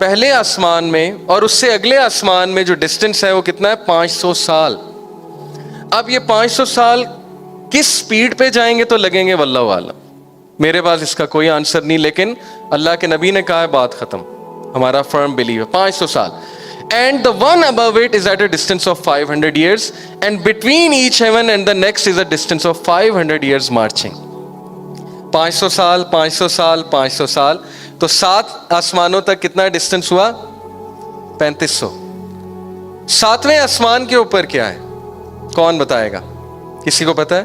پہلے آسمان میں اور اس سے اگلے آسمان میں جو ڈسٹینس ہے وہ کتنا ہے؟ 500 سال. اب یہ 500 سال کس سپیڈ پہ جائیں گے تو لگیں گے واللہ عالم. میرے پاس اس کا کوئی آنسر نہیں، لیکن اللہ کے نبی نے کہا ہے بات ختم. ہمارا فرم بلیو ہے 500 سال. And the one above it is at a distance of 500 years, and between each heaven and the next is a distance of 500 years marching. 500 سال 500 سال 500 سال، تو 7 آسمانوں تک کتنا ڈسٹینس ہوا؟ 3500. 7ویں آسمان کے اوپر کیا ہے؟ کون بتائے گا؟ کسی کو پتا ہے؟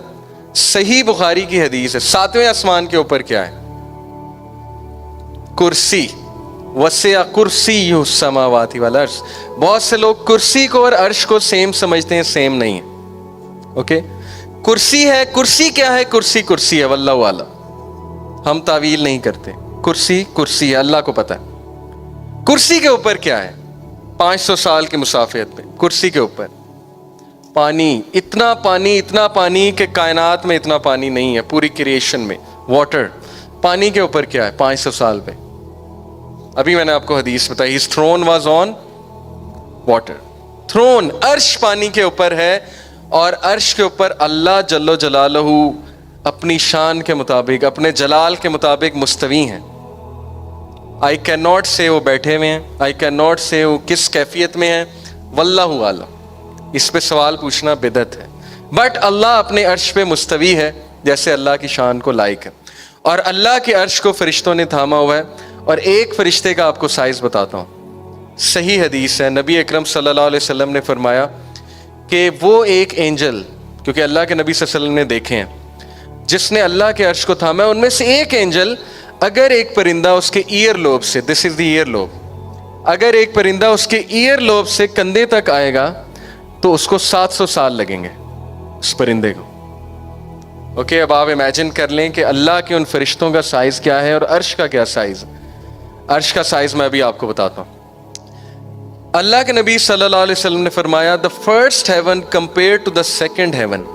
صحیح بخاری کی حدیث ہے. 7ویں آسمان کے اوپر کیا ہے؟ کرسی. وسع کرسی السماوات والارض. بہت سے لوگ کرسی کو اور عرش کو سیم سمجھتے ہیں، سیم نہیں ہے. اوکے، کرسی ہے. کرسی کیا ہے؟ کرسی کرسی ہے، واللہ عالم. ہم تعویل نہیں کرتے. کرسی کرسی ہے، اللہ کو پتہ ہے. کرسی کے اوپر کیا ہے؟ 500 سال کی مسافت پہ کرسی کے اوپر پانی. اتنا پانی کہ کائنات میں اتنا پانی نہیں ہے پوری کریشن میں. واٹر. پانی کے اوپر کیا ہے 500 سال پہ؟ ابھی میں نے آپ کو حدیث بتائی. His throne was on water. throne عرش پانی کے اوپر ہے، اور عرش کے اوپر اللہ جل جلالہ اپنی شان کے مطابق، اپنے جلال کے مطابق مستوی ہیں. I cannot say وہ بیٹھے ہوئے ہیں. I cannot say وہ کس کیفیت میں ہیں، واللہ عالم. اس پہ سوال پوچھنا بدعت ہے. بٹ اللہ اپنے عرش پہ مستوی ہے جیسے اللہ کی شان کو لائق ہے. اور اللہ کے عرش کو فرشتوں نے تھاما ہوا ہے. اور ایک فرشتے کا آپ کو سائز بتاتا ہوں. صحیح حدیث ہے، نبی اکرم صلی اللہ علیہ وسلم نے فرمایا کہ وہ ایک اینجل، کیونکہ اللہ کے نبی صلی اللہ علیہ وسلم نے دیکھے ہیں، جس نے اللہ کے عرش کو تھاما ہے، ان میں سے ایک اینجل، اگر ایک پرندہ اس کے ایئر لوب سے، دس از دی ایئر لوب، اگر ایک پرندہ اس کے ایئر لوب سے کندھے تک آئے گا تو اس کو 700 سال لگیں گے اس پرندے کو. اوکے، اب آپ امیجن کر لیں کہ اللہ کے ان فرشتوں کا سائز کیا ہے اور عرش کا کیا سائز ہے. عرش کا سائز میں ابھی آپ کو بتاتا ہوں. اللہ کے نبی صلی اللہ علیہ وسلم نے فرمایا the first heaven compared to the second heaven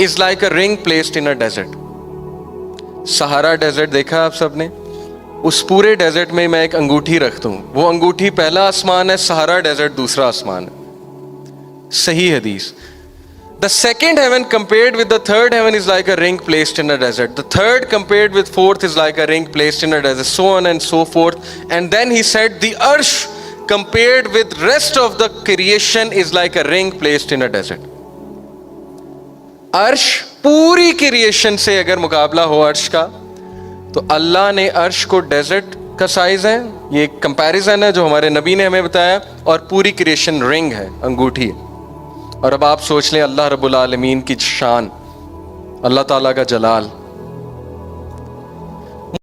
is like a ring placed in a desert. سہارا ڈیزرٹ دیکھا آپ سب نے؟ اس پورے ڈیزرٹ میں میں ایک انگوٹھی رکھتا ہوں، وہ انگوٹھی پہلا آسمان ہے، سہارا ڈیزرٹ دوسرا آسمان ہے. صحیح حدیث. The second heaven compared with the third heaven is like a ring placed in a desert. The third compared with fourth is like a ring placed in a desert, so on and so forth. And then he said, the arsh compared with rest of the creation is like a ring placed in a desert. عرش پوری creation سے اگر مقابلہ ہو عرش کا، تو اللہ نے عرش کو ڈیزرٹ کا سائز ہے، یہ ایک کمپیریزن ہے جو ہمارے نبی نے ہمیں بتایا، اور پوری کریشن رنگ ہے، انگوٹھی ہے. اور اب آپ سوچ لیں اللہ رب العالمین کی شان، اللہ تعالیٰ کا جلال.